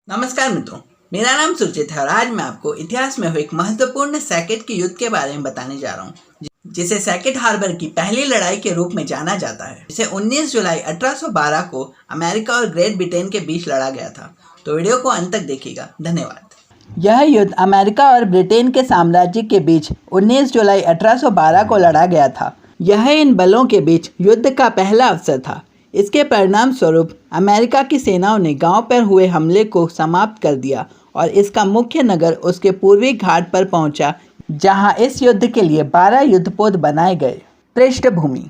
नमस्कार मित्रों, मेरा नाम सुरजीत है और आज मैं आपको इतिहास में हुए एक महत्वपूर्ण सैकेट के युद्ध के बारे में बताने जा रहा हूँ, जिसे सैकेट हार्बर की पहली लड़ाई के रूप में जाना जाता है। इसे 19 जुलाई 1812 को अमेरिका और ग्रेट ब्रिटेन के बीच लड़ा गया था। तो वीडियो को अंत तक देखिएगा। धन्यवाद। यह युद्ध अमेरिका और ब्रिटेन के साम्राज्य के बीच 19 जुलाई 1812 को लड़ा गया था। यह इन बलों के बीच युद्ध का पहला अवसर था। इसके परिणाम स्वरूप अमेरिका की सेनाओं ने गांव पर हुए हमले को समाप्त कर दिया और इसका मुख्य नगर उसके पूर्वी घाट पर पहुंचा, जहां इस युद्ध के लिए 12 युद्धपोत बनाए गए। पृष्ठभूमि: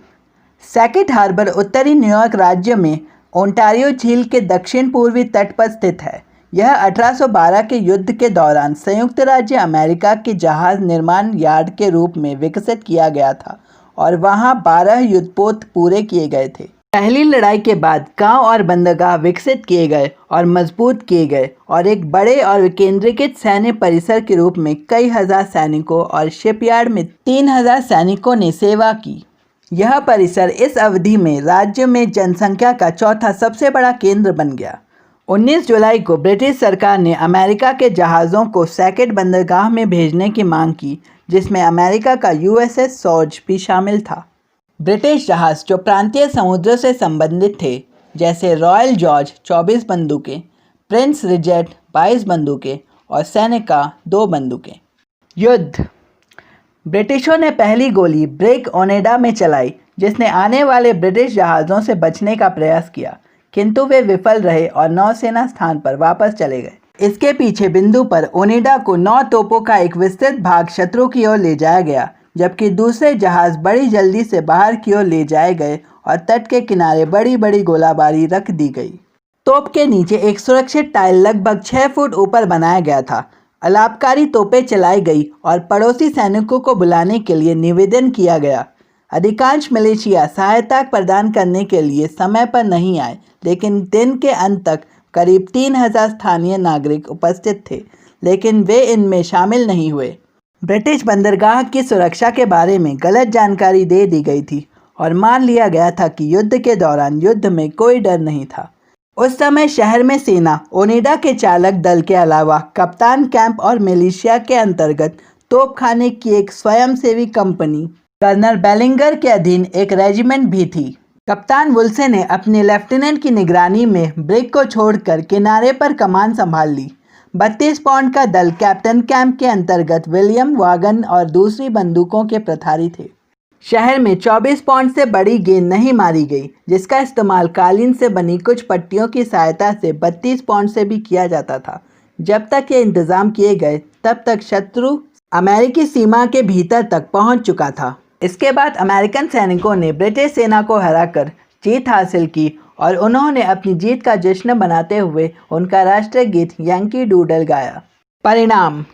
सैकेट हार्बर उत्तरी न्यूयॉर्क राज्य में ओंटारियो झील के दक्षिण पूर्वी तट पर स्थित है। यह 1812 के युद्ध के दौरान संयुक्त राज्य अमेरिका के जहाज निर्माण यार्ड के रूप में विकसित किया गया था और वहां 12 युद्धपोत पूरे किए गए थे। पहली लड़ाई के बाद गांव और बंदरगाह विकसित किए गए और मजबूत किए गए और एक बड़े और विकेंद्रीकृत सैन्य परिसर के रूप में कई हजार सैनिकों और शिपयार्ड में 3000 सैनिकों ने सेवा की। यह परिसर इस अवधि में राज्य में जनसंख्या का चौथा सबसे बड़ा केंद्र बन गया। 19 जुलाई को ब्रिटिश सरकार ने अमेरिका के जहाज़ों को सैकेट बंदरगाह में भेजने की मांग की, जिसमें अमेरिका का USS सॉर्ज भी शामिल था। ब्रिटिश जहाज़ जो प्रांतीय समुद्रों से संबंधित थे, जैसे रॉयल जॉर्ज 24 बंदूकें, प्रिंस रिजेट 22 बंदूकें और सेनेका 2 बंदूकें। युद्ध: ब्रिटिशों ने पहली गोली ब्रेक ओनेडा में चलाई, जिसने आने वाले ब्रिटिश जहाज़ों से बचने का प्रयास किया, किंतु वे विफल रहे और नौसेना स्थान पर वापस चले गए। इसके पीछे बिंदु पर ओनेडा को 9 तोपों का एक विस्तृत भाग शत्रु की ओर ले जाया गया, जबकि दूसरे जहाज़ बड़ी जल्दी से बाहर की ओर ले जाए गए और तट के किनारे बड़ी बड़ी गोलाबारी रख दी गई। तोप के नीचे एक सुरक्षित टाइल लगभग 6 फुट ऊपर बनाया गया था। अलापकारी तोपें चलाई गई और पड़ोसी सैनिकों को बुलाने के लिए निवेदन किया गया। अधिकांश मिलिशिया सहायता प्रदान करने के लिए समय पर नहीं आए, लेकिन दिन के अंत तक करीब 3000 स्थानीय नागरिक उपस्थित थे, लेकिन वे इनमें शामिल नहीं हुए। ब्रिटिश बंदरगाह की सुरक्षा के बारे में गलत जानकारी दे दी गई थी और मान लिया गया था कि युद्ध के दौरान युद्ध में कोई डर नहीं था। उस समय शहर में सेना, ओनेडा के चालक दल के अलावा कप्तान कैंप और मिलिशिया के अंतर्गत तोपखाने की एक स्वयंसेवी कंपनी, कर्नल बेलिंगर के अधीन एक रेजिमेंट भी थी। कप्तान वुल्से ने अपने लेफ्टिनेंट की निगरानी में ब्रिग को छोड़कर किनारे पर कमान संभाल ली। 32 पाउंड का दल कैप्टन कैंप के अंतर्गत विलियम वागन और दूसरी बंदूकों के प्रथारी थे। शहर में 24 पाउंड से बड़ी गेंद नहीं मारी गई, जिसका इस्तेमाल कालीन से बनी कुछ पट्टियों की सहायता से 32 पाउंड से भी किया जाता था। जब तक ये इंतजाम किए गए, तब तक शत्रु अमेरिकी सीमा के भीतर तक पहुंच चुका था। इसके बाद अमेरिकन सैनिकों ने ब्रिटिश सेना को हराकर जीत हासिल की और उन्होंने अपनी जीत का जश्न मनाते हुए उनका राष्ट्रीय गीत यंकी डूडल गाया। परिणाम: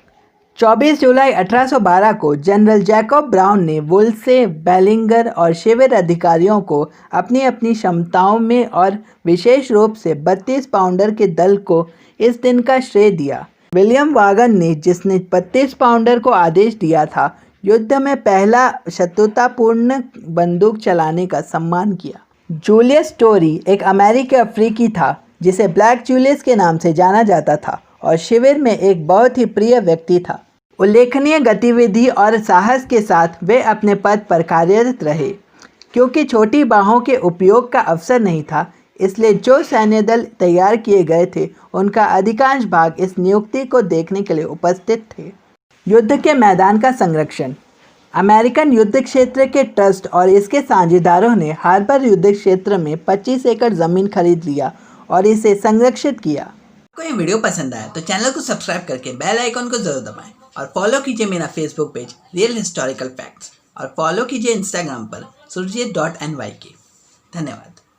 24 जुलाई 1812 को जनरल जैकब ब्राउन ने वुल्से, बेलिंगर और शिविर अधिकारियों को अपनी अपनी क्षमताओं में और विशेष रूप से 32 पाउंडर के दल को इस दिन का श्रेय दिया। विलियम वागन ने, जिसने 32 पाउंडर को आदेश दिया था, युद्ध में पहला शत्रुतापूर्ण बंदूक चलाने का सम्मान किया। जूलियस टोरी एक अमेरिकी अफ्रीकी था, जिसे ब्लैक जूलियस के नाम से जाना जाता था और शिविर में एक बहुत ही प्रिय व्यक्ति था। उल्लेखनीय गतिविधि और साहस के साथ वे अपने पद पर कार्यरत रहे। क्योंकि छोटी बाहों के उपयोग का अवसर नहीं था, इसलिए जो सैन्य दल तैयार किए गए थे, उनका अधिकांश भाग इस नियुक्ति को देखने के लिए उपस्थित थे। युद्ध के मैदान का संरक्षण: अमेरिकन युद्ध क्षेत्र के ट्रस्ट और इसके साझेदारों ने हार्बर युद्ध क्षेत्र में 25 एकड़ जमीन खरीद लिया और इसे संरक्षित किया। आपको ये वीडियो पसंद आया तो चैनल को सब्सक्राइब करके बेल आइकन को जरूर दबाएं और फॉलो कीजिए मेरा Facebook page real historical facts और फॉलो कीजिए इंस्टाग्राम पर surjit.nyk। धन्यवाद।